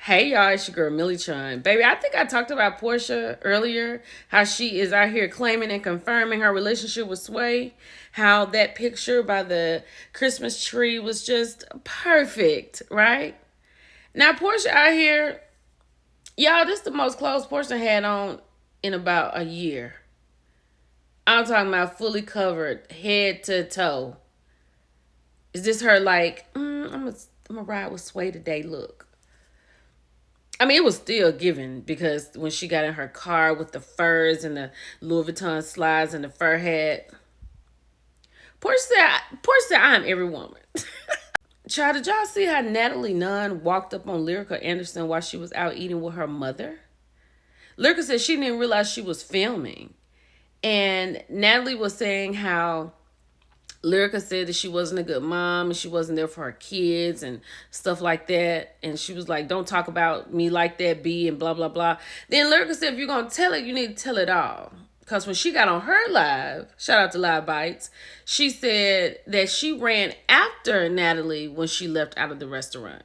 Hey y'all, it's your girl Millie Chun. Baby, I think I talked about Portia earlier, how she is out here claiming and confirming her relationship with Sway, how that picture by the Christmas tree was just perfect, right? Now Portia out here, y'all, this is the most clothes Portia had on in about a year. I'm talking about fully covered, head to toe. Is this her like, I'm gonna ride with Sway today look? I mean, it was still given because when she got in her car with the furs and the Louis Vuitton slides and the fur hat, Portia said, I'm every woman. Child, did y'all see how Natalie Nunn walked up on Lyrica Anderson while she was out eating with her mother? Lyrica said she didn't realize she was filming. And Natalie was saying how Lyrica said that she wasn't a good mom and she wasn't there for her kids and stuff like that. And she was like, don't talk about me like that, B, and blah, blah, blah. Then Lyrica said, if you're going to tell it, you need to tell it all. Because when she got on her live, shout out to Live Bites, she said that she ran after Natalie when she left out of the restaurant.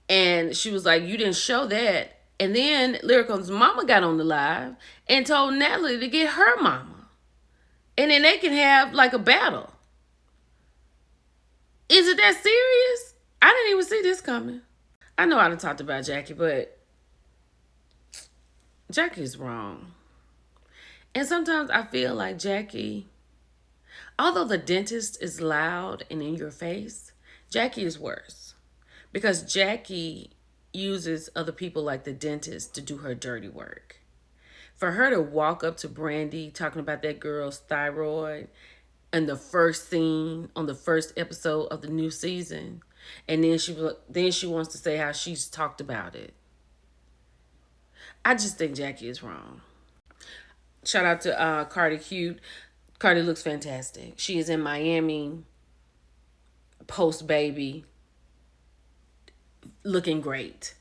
And she was like, you didn't show that. And then Lyrica's mama got on the live and told Natalie to get her mama. And then they can have like a battle. Is it that serious? I didn't even see this coming. I know I done talked about Jackie, but Jackie's wrong. And sometimes I feel like Jackie, although the dentist is loud and in your face, Jackie is worse. Because Jackie uses other people like the dentist to do her dirty work. For her to walk up to Brandy talking about that girl's thyroid in the first scene on the first episode of the new season, and then she wants to say how she's talked about it. I just think Jackie is wrong. Shout out to Cardi Cute. Cardi looks fantastic. She is in Miami post baby, looking great,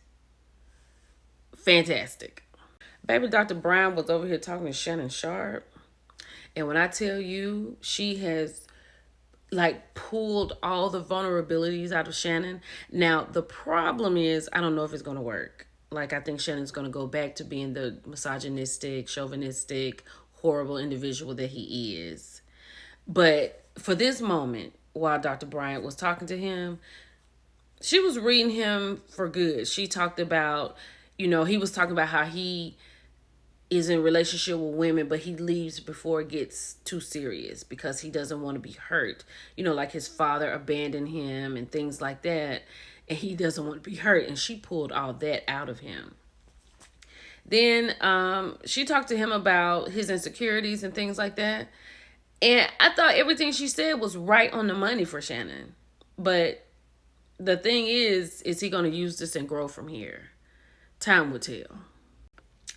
fantastic. Baby Dr. Brown was over here talking to Shannon Sharp. And when I tell you, she has like pulled all the vulnerabilities out of Shannon. Now, the problem is, I don't know if it's going to work. Like, I think Shannon's going to go back to being the misogynistic, chauvinistic, horrible individual that he is. But for this moment, while Dr. Bryant was talking to him, she was reading him for good. She talked about, he was talking about how he is in a relationship with women, but he leaves before it gets too serious because he doesn't want to be hurt. Like his father abandoned him and things like that. And he doesn't want to be hurt. And she pulled all that out of him. Then she talked to him about his insecurities and things like that. And I thought everything she said was right on the money for Shannon. But the thing is he going to use this and grow from here? Time will tell.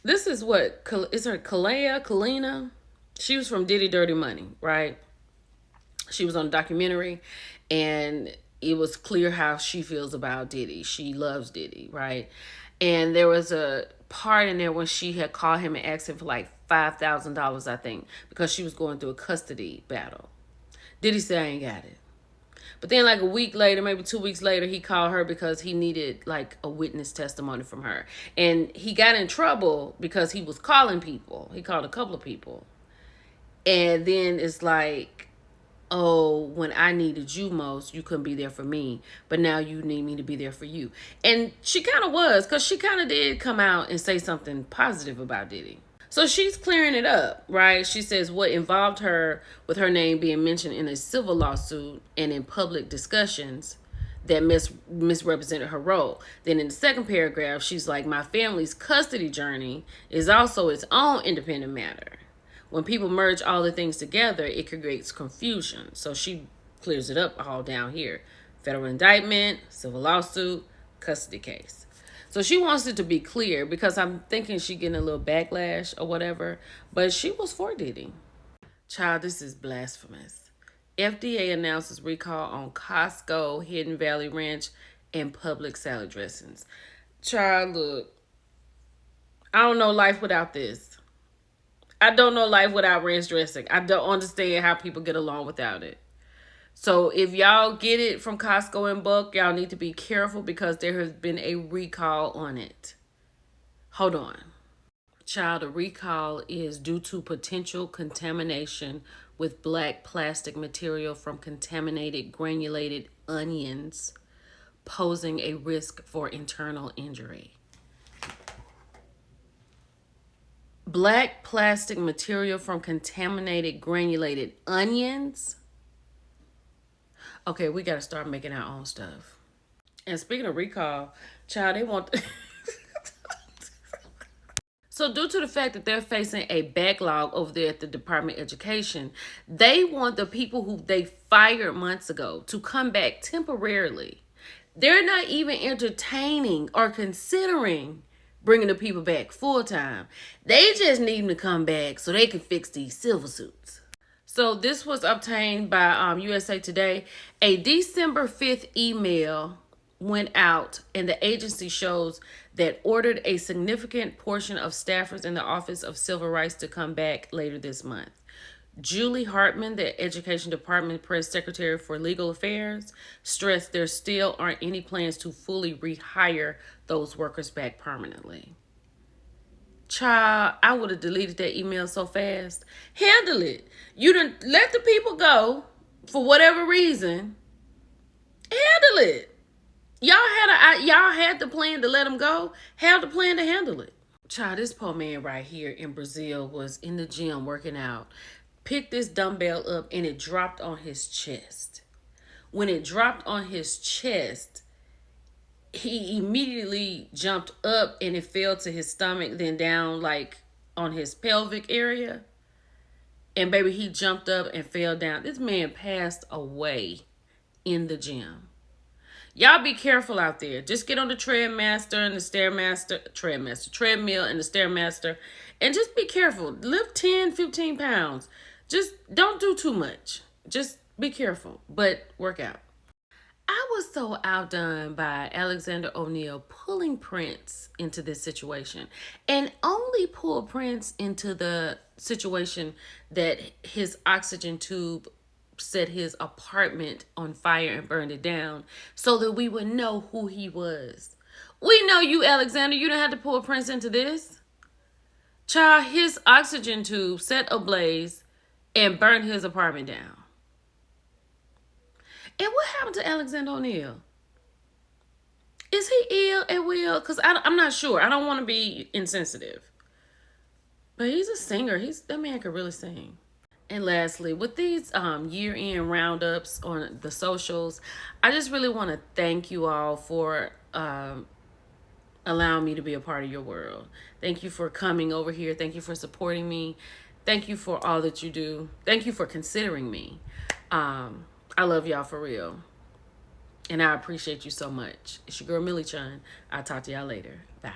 This is what, is her Kalina? She was from Diddy Dirty Money, right? She was on a documentary, and it was clear how she feels about Diddy. She loves Diddy, right? And there was a part in there when she had called him and asked him for like $5,000, I think, because she was going through a custody battle. Diddy said, I ain't got it. But then like a week later, maybe 2 weeks later, he called her because he needed like a witness testimony from her. And he got in trouble because he was calling people. He called a couple of people. And then it's like, oh, when I needed you most, you couldn't be there for me. But now you need me to be there for you. And she kind of was, because she kind of did come out and say something positive about Diddy. So she's clearing it up, right? She says what involved her with her name being mentioned in a civil lawsuit and in public discussions that misrepresented her role. Then in the second paragraph, she's like, my family's custody journey is also its own independent matter. When people merge all the things together, it creates confusion. So she clears it up all down here. Federal indictment, civil lawsuit, custody case. So she wants it to be clear because I'm thinking she getting a little backlash or whatever. But she was for Diddy. Child, this is blasphemous. FDA announces recall on Costco, Hidden Valley Ranch, and Publix salad dressings. Child, look. I don't know life without this. I don't know life without ranch dressing. I don't understand how people get along without it. So if y'all get it from Costco in bulk, y'all need to be careful because there has been a recall on it. Hold on. Child, a recall is due to potential contamination with black plastic material from contaminated granulated onions, posing a risk for internal injury. Black plastic material from contaminated granulated onions. Okay, we got to start making our own stuff. And speaking of recall, child, they want. So due to the fact that they're facing a backlog over there at the Department of Education, they want the people who they fired months ago to come back temporarily. They're not even entertaining or considering bringing the people back full time. They just need them to come back so they can fix these silver suits. So this was obtained by USA Today. A December 5th email went out, and the agency shows that ordered a significant portion of staffers in the Office of Civil Rights to come back later this month. Julie Hartman, the Education Department Press Secretary for Legal Affairs, stressed there still aren't any plans to fully rehire those workers back permanently. Child, I would have deleted that email so fast. Handle it. You done let the people go for whatever reason. Handle it. Y'all had the plan to let them go. Have the plan to handle it. Child, this poor man right here in Brazil was in the gym working out, picked this dumbbell up, and it dropped on his chest. When it dropped on his chest, he immediately jumped up and it fell to his stomach, then down like on his pelvic area. And baby, he jumped up and fell down. This man passed away in the gym. Y'all be careful out there. Just get on the treadmill and the stairmaster, and just be careful. Lift 10, 15 pounds. Just don't do too much. Just be careful, but work out. I was so outdone by Alexander O'Neal pulling Prince into this situation, and only pull Prince into the situation that his oxygen tube set his apartment on fire and burned it down so that we would know who he was. We know you, Alexander. You don't have to pull Prince into this. Child, his oxygen tube set ablaze and burned his apartment down. And what happened to Alexander O'Neal? Is he ill at will? Because I'm not sure. I don't want to be insensitive. But he's a singer. That man could really sing. And lastly, with these year-end roundups on the socials, I just really want to thank you all for allowing me to be a part of your world. Thank you for coming over here. Thank you for supporting me. Thank you for all that you do. Thank you for considering me. I love y'all for real. And I appreciate you so much. It's your girl, Millie Chun. I'll talk to y'all later. Bye.